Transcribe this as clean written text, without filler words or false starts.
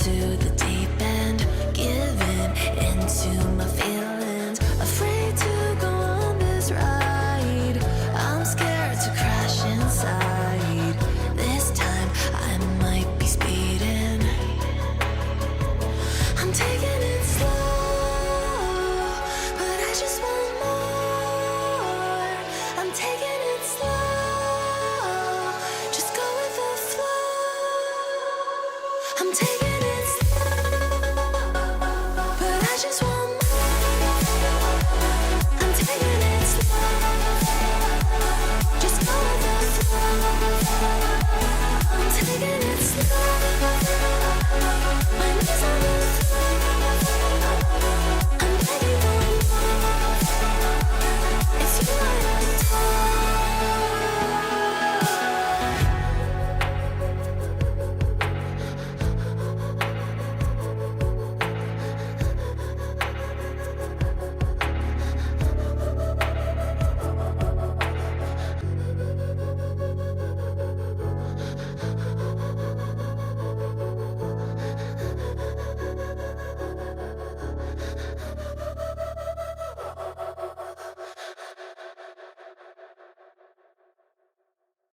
into the deep end, giving into my feelings, afraid to go on this ride. I'm scared to crash inside. This time I might be speeding. I'm taking it slow, but I just want more. I'm taking it slow, just go with the flow. I'm taking